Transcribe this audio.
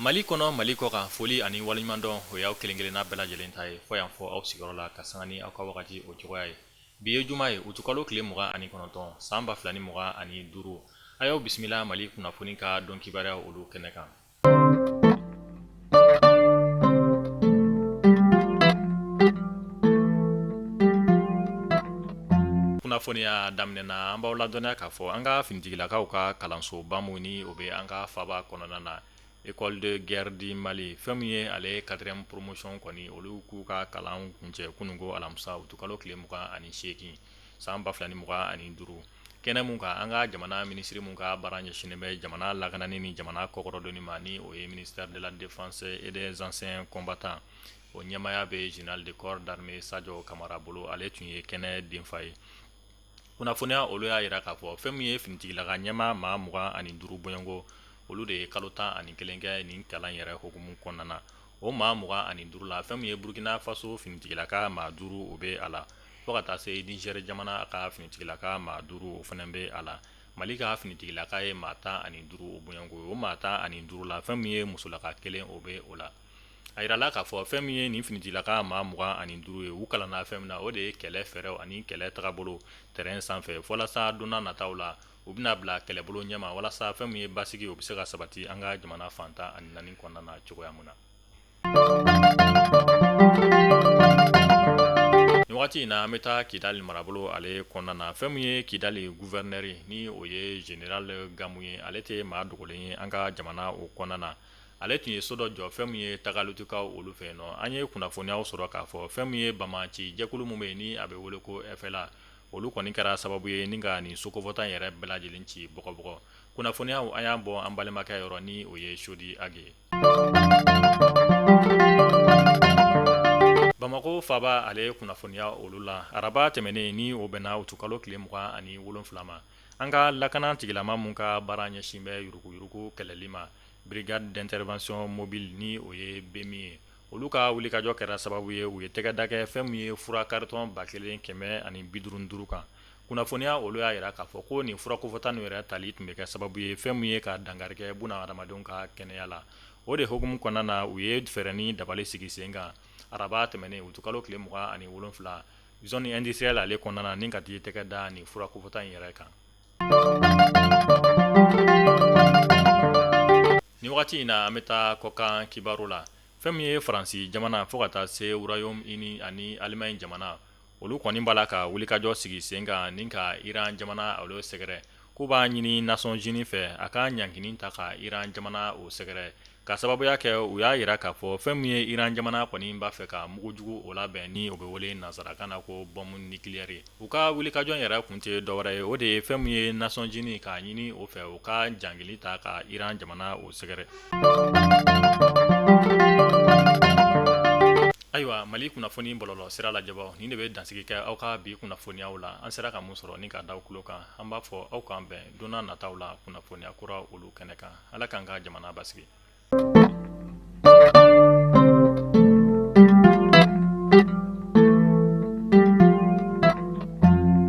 Mali kɔnɔ Mali kɔ kan foli ani waliɲumandɔn o y'aw kelenkelenna bɛɛ lajɛlen ta ye fɔ yan fɔ aw sigiyɔrɔ la ka sanga ni aw ka wagati o cogoya ye. Bi ye juma ye utukalo tile 29 san 2025 a y'aw bisimila Mali kunnafoni ka dɔn kibaruya olu kɛnɛ kan. Kunnafoniya daminɛna an b'aw ladɔnya k'a fɔ an ka finitigilakaw ka kalanso bamu ni o bɛ an ka faba kɔnɔna na École de guerre du Mali fɛn min ye ale 4e promotion kɔni olu k'u ka kalan kuncɛ kunungo alamisa utukalo tile 28 san 2025 kɛnɛ mun kan an ka jamana minisiri mun ka baara ɲɛsinnen bɛ jamana lakanani ni jamana kɔkɔrɔdonni ma ni o ye ministère de la défense et des anciens combattants o ɲɛmaya bɛ général de corps d'armée Sadio Kamara bolo ale tun ye kɛnɛ denfa ye. Kunnafoniya olu y'a yira k'a fɔ fɛn min ye finitigilaka ɲɛma maa 25 bɔɲɔngo olu de ye kalo 11 kɛ nin kalan yɛrɛ hokumu kɔnɔna na. O maa 25 la fɛn min ye Burkina Faso finitigilaka maa 5 o bɛ a la fɔ ka taa se Niger jamana ka finitigilaka maa 5 o fana bɛ a la. Mali ka finitigilaka ye maa 15 o bɔɲɔngo o maa 15 la fɛn min ye musolaka 1 o bɛ o la. A yirala k'a fɔ fɛn min ye nin finitigilaka maa 25 ye u kalanna fɛn min na o de ye kɛlɛ fɛɛrɛw ani kɛlɛ tagabolo terrain sanfɛ walasa donna nataw la u bɛna bila kɛlɛbolo ɲɛma walasa fɛn min ye basigi o bɛ se ka sabati an ka jamana fantan ani 4 kɔnɔna na cogoya mun na. Ni wagati in na an bɛ taa Kidali marabolo ale kɔnɔna na fɛn min ye Kidali gouverneur ni o ye général Gamu ye ale tɛ maa dogolen ye an ka jamana o kɔnɔna na. Ale tun ye so dɔ jɔ fɛn min ye tagalutikaw olu fɛ yen nɔ an ye kunnafoniyaw sɔrɔ k'a fɔ fɛn min ye Bamaci jɛkulu mun bɛ yen ni a bɛ wele ko FLA olu kɔni kɛra sababu ye ni ka nin sokofɔta yɛrɛ bɛɛ lajɛlen ci bɔgɔbɔgɔ. Kunnafoniyaw an y'a bɔ an balimakɛ yɔrɔ ni o ye Sodi Age. Bamako faba ale kunnafoniya olu la araba tɛmɛnen ni o bɛnna utukalo tile 27 ma an ka lakana tigilama mun ka baara ɲɛsin bɛ yuruguyurugu kɛlɛli ma brigade d'intervention mobile ni o ye BEMI ye olu ka wulikajɔ kɛra sababu ye u ye tɛgɛda kɛ fɛn min ye fura carton 1155 kan. Kunnafoniya olu y'a yira k'a fɔ ko nin furakofɔta nin yɛrɛ tali tun bɛ kɛ sababu ye fɛn min ye ka dangarikɛ buna adamadenw ka kɛnɛya la o de hukumu kɔnɔna na u ye fɛɛrɛ ni dabali sigi sen kan araba tɛmɛnen utukalo tile 27 zone industrielle ale kɔnɔna na ni ka t'i tɛgɛ da nin furakofɔta in yɛrɛ kan. Ni wagati in na an bɛ taa kɔkan kibaru la fɛn min ye Faransi jamana fɔ ka taa se Royaume-Uni ani Allemagne jamana olu kɔni b'a la ka wulikajɔ sigi sen kan ni ka Iran jamana olu sɛgɛrɛ k'u b'a ɲini Nations Unies fɛ a ka ɲangini ta ka Iran jamana o sɛgɛrɛ ka sababuya kɛ u y'a yira k'a fɔ fɛn min ye Iran jamana kɔni b'a fɛ ka mugujugu o labɛn ni o bɛ wele nansarakan na ko bombe nucléaire u ka wulikajɔ yɛrɛ kun tɛ dɔwɛrɛ ye o de ye fɛn min ye Nations Unies k'a ɲini o fɛ u ka jangili ta ka Iran jamana o sɛgɛrɛ. Ayiwa Mali kunnafoni bɔlɔlɔ sira lajɛbaw nin de bɛ dansigi kɛ aw ka bi kunnafoniyaw la an sera ka mun sɔrɔ ni ka da kulo kan an b'a fɔ aw k'an bɛn donna nataw la kunnafoniya kura olu kɛnɛ kan ala k'an ka jamana basigi.